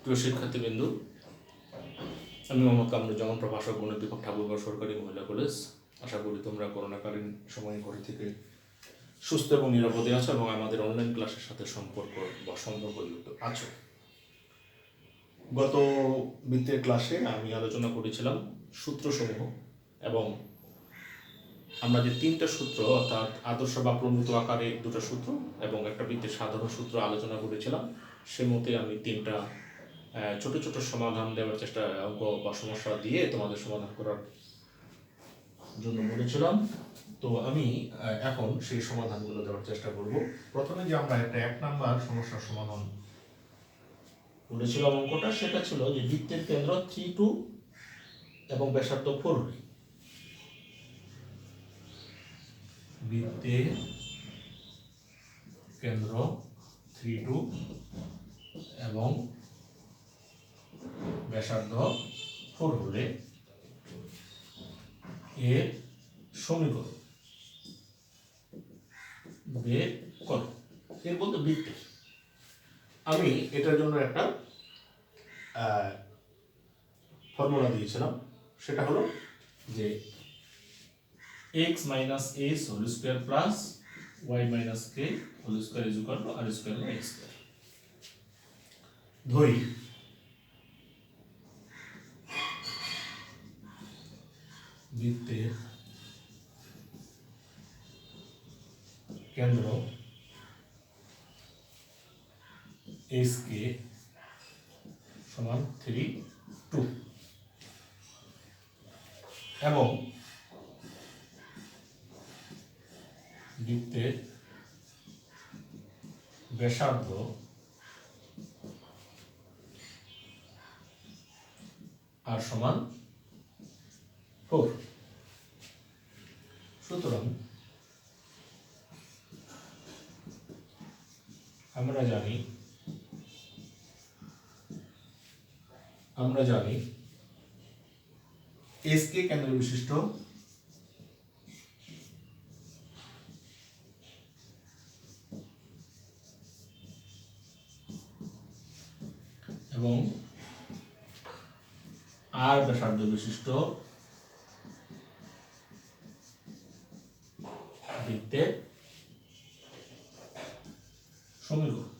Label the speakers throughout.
Speaker 1: প্রিয় শিক্ষার্থীবৃন্দু, আমি মোহাম্মদ কামরুজ্জামান, প্রভাষক গণিত বিভাগ, ঠাকুরগাঁও সরকারি মহিলা কলেজ। আশা করি তোমরা করোনাকালীন সময় ঘরে থেকে সুস্থ এবং নিরাপদে আছো এবং আমাদের অনলাইন ক্লাসের সাথে সম্পর্কযুক্ত আছো। গত বৃত্তের ক্লাসে আমি আলোচনা করেছিলাম সূত্রসমূহ এবং আমরা যে তিনটা সূত্র অর্থাৎ আদর্শ বা প্রমিত আকারে দুটো সূত্র এবং একটা বৃত্তের সাধারণ সূত্র আলোচনা করেছিলাম। সে মতে আমি তিনটা ছোট ছোট সমাধান দেওয়ার চেষ্টা, অঙ্ক বা সমস্যা দিয়ে তোমাদের সমাধান করার জন্য বলেছিলাম। তো আমি এখন সেই সমাধানগুলো দেওয়ার চেষ্টা করব। প্রথমে যে আমরা একটা 1 নাম্বার সমস্যার সমাধান বলেছিলাম, অঙ্কটা সেটা ছিল যে বৃত্তের কেন্দ্র 3-2 এবং ব্যাসার্ধ 4 হলে বৃত্তের কেন্দ্র 3-2 এবং ব্যাসার্ধ 4 হলে এর সমীকরণ বের করো। এর বলতে বৃত্তের আমি এটার জন্য একটা ফর্মুলা দিয়েছিলাম, সেটা হলো যে x minus a whole square plus y minus k whole square is equal to r square by x square। ধরি বৃত্তের কেন্দ্র SK সমান 3-2 এবং বৃত্তের ব্যাসার্ধ আর সমান 4। সুতরাং আমরা জানি SK কেন্দ্র বিশিষ্ট এবং আর ব্যাসার্ধ বিশিষ্ট বৃত্তের সমীকরণ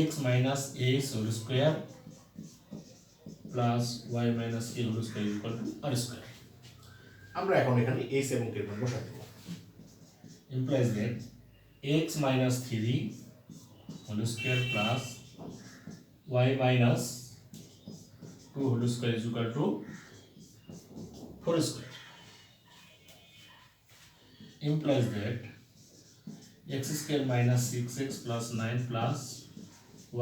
Speaker 1: x minus a whole square plus y minus k whole square is equal to r square। আমরা এখন এখানে s এবং k এর মান বসাই দেব। implies that x minus 3 whole square plus y minus 2 whole square is equal to 4 square। implies that x square minus 6x plus 9 plus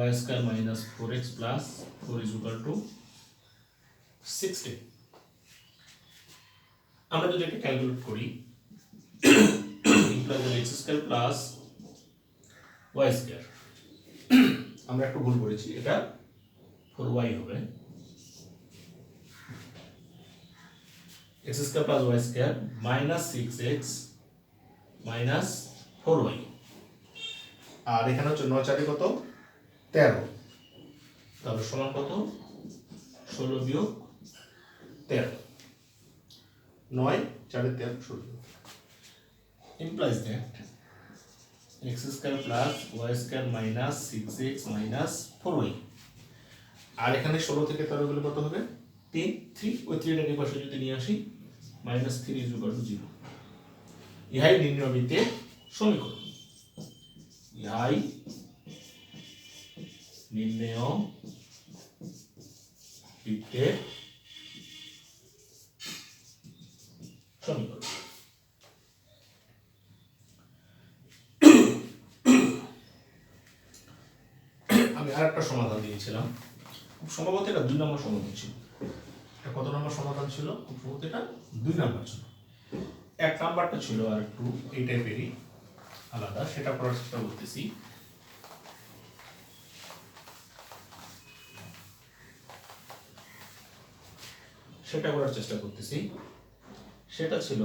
Speaker 1: y square minus 4x plus 4 is equal to 16। আমরা যদি এটা calculate করি, implies that x square plus y square, আমরা একটু ভুল করেছি, এটা 4y হবে। x square plus y square minus 6x minus 4y, আর এখানে হচ্ছে 9 4 কত 13, তাহলে সমান কত 16 বিয়োগ 13, 9 4 13 16। implies that x square plus y square minus 6x minus 4y, আর এখানে 16 থেকে 13 গেলে কত হবে 3, ওই 3টাকে পাশে যদি নিয়ে আসি minus 3 is equal to 0। ইহাই নির্ণয় বৃত্তের সমীকরণ। ইহাই নির্ণয় বৃত্তের সমীকরণ। আমি আরেকটা সমাধান দিয়েছিলাম, খুব সম্ভবত এটা 2 নম্বর সমাধান ছিল। এটা কত নম্বর সমাধান ছিল? খুব সম্ভবত এটা 2 নম্বর ছিল। 1 নাম্বারটা ছিল আর একটু এই টাইপেরই আলাদা, সেটা করার চেষ্টা করতেছি। সেটা ছিল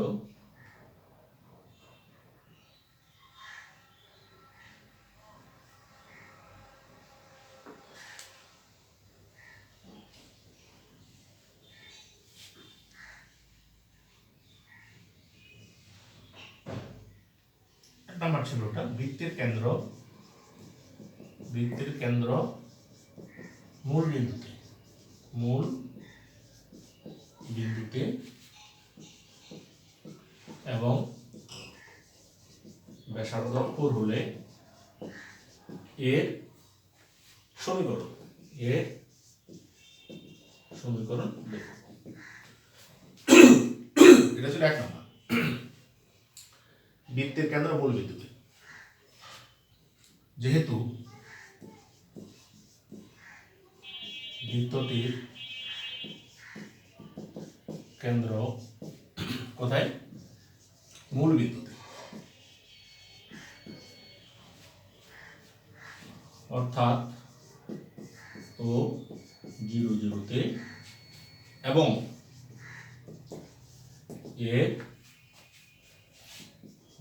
Speaker 1: নাম্বার ছিল ওটা, বৃত্তের কেন্দ্র মূল বিন্দুতে এবং ব্যাসার্ধ 4 হলে এর সমীকরণ দেখো। এটা ছিল 1 নম্বর, বৃত্তের কেন্দ্র মূল বিন্দুতে। যেহেতু বৃত্তটির কেন্দ্র কোথায়? মূল বিন্দুতে, অর্থাৎ ও 0, 0-তে এবং এর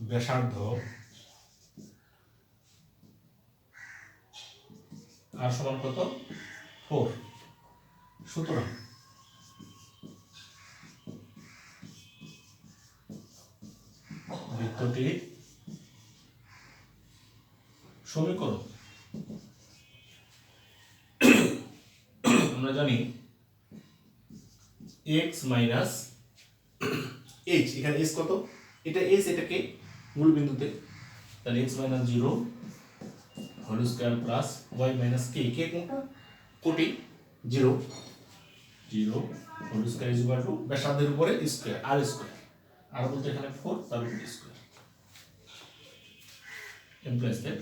Speaker 1: ব্যাসার্ধ আর সমান কত? 4। সুতরাং বৃত্তটির সমীকরণ আমরা জানি x মাইনাস h, এখানে h কত? এটা h, এটাকে মূল বিন্দুতে, তাহলে x minus 0 whole square plus y minus k, k কোনটা? কোটি 0, 0 whole square is equal to ব্যাসার্ধের উপরে স্কয়ার আর স্কয়ার, আর বলতে এখানে 4 তার উপরে square, implies that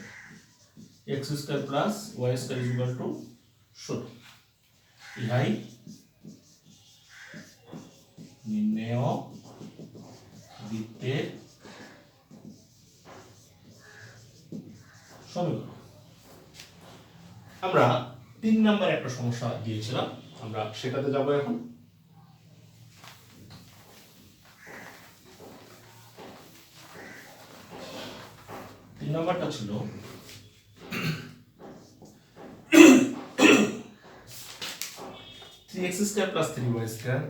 Speaker 1: x square plus y square is equal two 16। ইহাই নির্ণেয় বৃত্তের সমীকরণ। আমরা 3 নম্বর একটা সমস্যা দিয়েছিলাম, আমরা সেটাতে যাব এখন। নাম্বারটা ছিল 3x square plus 3y square,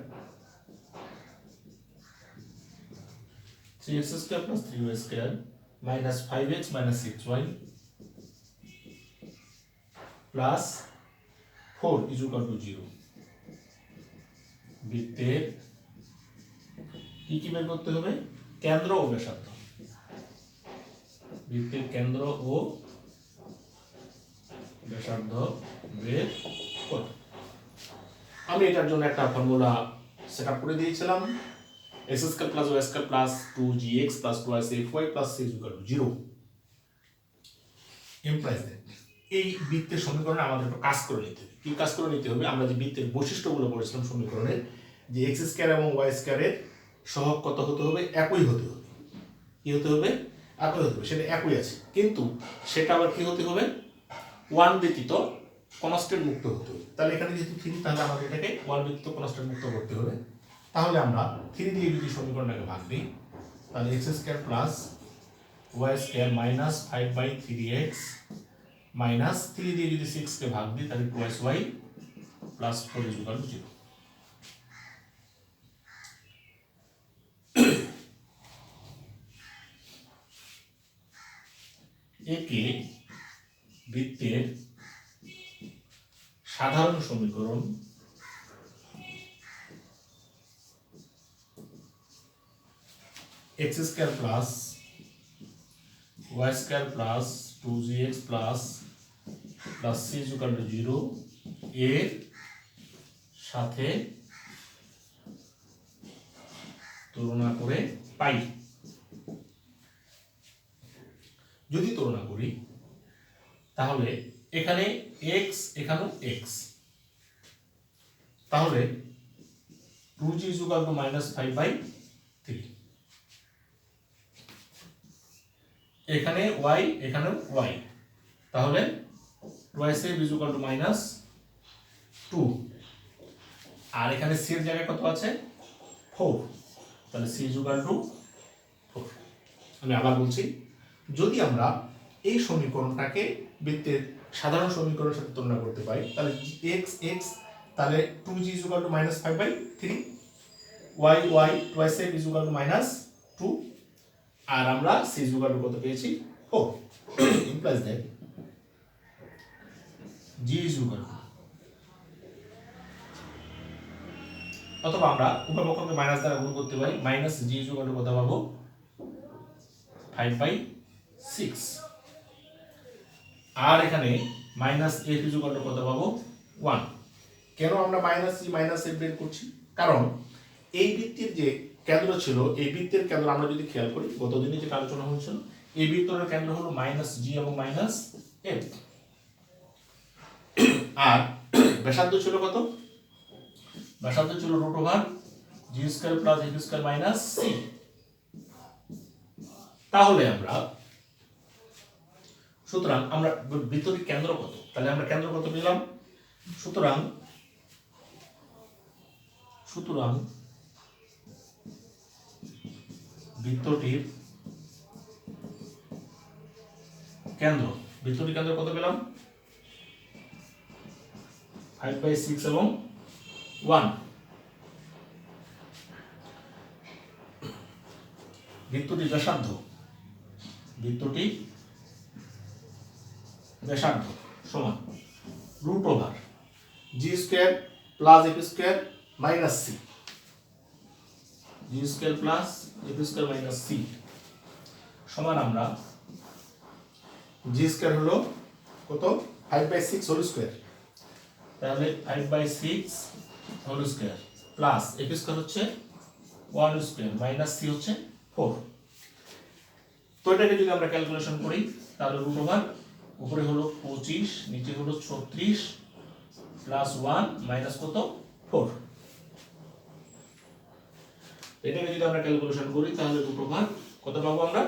Speaker 1: 3x square plus 3y square minus 5x minus 6y plus 4 is equal to 0। বৃত্তের কি বের করতে হবে? কেন্দ্র ও ব্যাসার্ধ। বৃত্তের কেন্দ্র ও ব্যাসার্ধ বের করতে। আমি এটার জন্য একটা ফর্মুলা সেট আপ করে দিয়েছিলাম, x square plus y square plus 2gx plus 2y plus c is equal to 0 implies that এই বৃত্তের সমীকরণে আমাদের একটু কাজ করে নিতে হবে। কি কাজ করে নিতে হবে? আমরা যে বৃত্তের বৈশিষ্ট্যগুলো পড়েছিলাম সমীকরণের, যে x স্কয়ার এবং y স্কয়ারের সহগ কত হতে হবে? একই হতে হবে। কি হতে হবে? একই হতে হবে। সেটা একই আছে, কিন্তু সেটা আবার কি হতে হবে? 1 ব্যতীত কনস্ট্যান্ট মুক্ত হতে হবে। তাহলে এখানে যেহেতু 3, তাহলে আমাদের এটাকে 1 ব্যতীত কনস্ট্যান্ট মুক্ত করতে হবে। তাহলে আমরা 3 দিয়ে যদি সমীকরণটাকে ভাগ দিই, তাহলে x square plus y square minus 5/3x minus 3 দিয়ে যদি 6 কে ভাগ দিই, তাহলে 2y plus 4 is equal to 0। একে বৃত্তের সাধারণ সমীকরণ x square plus y square plus 2gx plus c is equal to 0 এর সাথে তুলনা করে পাই। যদি তুলনা করি তাহলে এখানে x, এখানেও x, তাহলে 2g is equal to -5/3, এখানে y, এখানেও y, তাহলে 2y is equal to -2, আর এখানে c এর জায়গায় কত আছে? 4, তাহলে c is equal to 4। আমি আবার বলছি, যদি আমরা এই সমীকরণটাকে বৃত্তের সাধারণ সমীকরণের সাথে তুলনা করতে পারি, তাহলে x, তাহলে 2g is equal to -5/3, y, twice is equal to -2, আর আমরা c is equal to কত পেয়েছি? implies that g is equal to, অথবা আমরা উভয় পক্ষকে মাইনাস দ্বারা গুণ করতে পারি, minus g is equal to কত পাবো 5/6, আর এখানে minus f is equal to কত পাবো 1। কেন আমরা মাইনাস g মাইনাস f বের করছি? কারণ এই বৃত্তের যে কেন্দ্র ছিল, এই বৃত্তের কেন্দ্র আমরা যদি খেয়াল করি, গতদিনে যেটা আলোচনা হয়েছিল, এই বৃত্তের কেন্দ্র হলো মাইনাস জি এবং মাইনাস এফ, আর ব্যাসার্ধ ছিল কত? ব্যাসার্ধ ছিল root over g square plus F square minus c. তাহলে আমরা সুতরাং আমরা বৃত্তটির কেন্দ্র কত, তাহলে আমরা কেন্দ্র কত পেলাম? সুতরাং বৃত্তটির কেন্দ্র কত পেলাম? 5/6 এবং 1। বৃত্তটির ব্যাসার্ধ সমান root over g square plus F square minus c, g square plus F square minus c সমান আমরা জি স্কয়ার হলো কত 5/6 হোল স্কয়ার, তাহলে 5/6 whole square plus F square হচ্ছে 1 স্কয়ার মাইনাস সি হচ্ছে 4। তো এটাকে যদি আমরা ক্যালকুলেশন করি তাহলে রুট ওভার উপরে হলো 25, নিচে হলো 36 প্লাস 1 মাইনাস কত 4। এটাকে যদি আমরা ক্যালকুলেশন করি তাহলে রুট ওভার কত পাবো আমরা?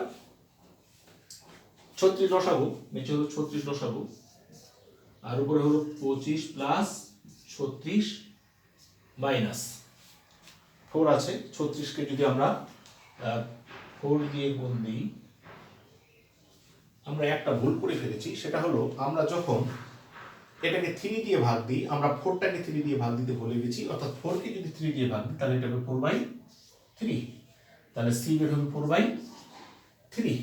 Speaker 1: 36 লসাগু, নিচে হলো 36 লসাগু, আর উপরে হলো 25 প্লাস 36 মাইনাস 4 আছে। 36 কে যদি আমরা 4 দিয়ে গুণ দিই, আমরা একটা ভুল করে ফেলেছি, সেটা হলো আমরা যখন এটাকে 3 দিয়ে ভাগ দিই, আমরা 4টাকে 3 দিয়ে ভাগ দিতে ভুলে গেছি, অর্থাৎ 4 কে যদি 3 দিয়ে ভাগ দিই তাহলে এটা হবে 4/3, তাহলে c বের হবে 4/3।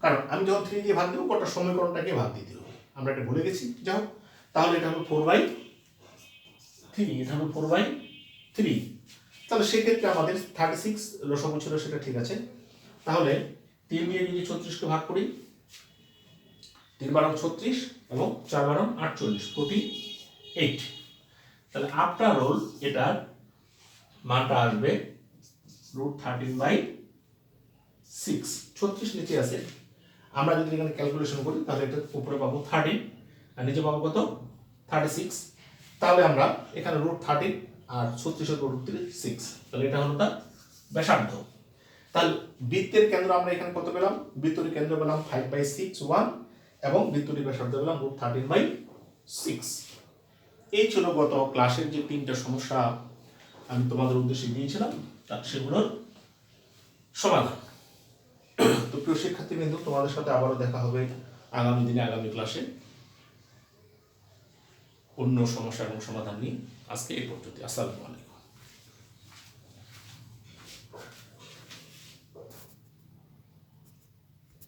Speaker 1: কারণ আমি যখন 3 দিয়ে ভাগ দেবো গোটা সমীকরণটাকে ভাগ দিতে হবে, আমরা এটা ভুলে গেছি। যাও, তাহলে এটা হবে 4/3, এটা হবে 4/3। তাহলে সেক্ষেত্রে আমাদের 36 লসাগু ছিল, সেটা ঠিক আছে। তাহলে 3 দিয়ে যদি 36 কে ভাগ করি, 3 বার 36 এবং 4 বার 48, 48। তাহলে আফটার অল এটার মানটা আসবে √13/6। 36 নিচে আছে, আমরা যদি এখানে ক্যালকুলেশন করি তাহলে এটা উপরে পাবো 13 আর নিচে পাবো কত 36। তাহলে আমরা এখানে √13 আর 36 এর √6, তাহলে এটা হলো তার ব্যাসার্ধ। তাহলে বৃত্তের কেন্দ্র আমরা এখানে কত পেলাম? বৃত্তটির কেন্দ্র পেলাম 5/6 1 এবং বৃত্তটির ব্যাসার্ধ পেলাম √13/6। এই ছিল গত ক্লাসের যে 3টা সমস্যা আমি তোমাদের উদ্দেশ্যে দিয়েছিলাম, সেগুলোর সমাধান। তো প্রিয় শিক্ষার্থীবৃন্দ, তোমাদের সাথে আবারও দেখা হবে আগামী দিনে, আগামী ক্লাসে অন্য সমস্যা এবং সমাধান নিয়ে। আজকে এই পর্যন্ত। আসসালামু আলাইকুম।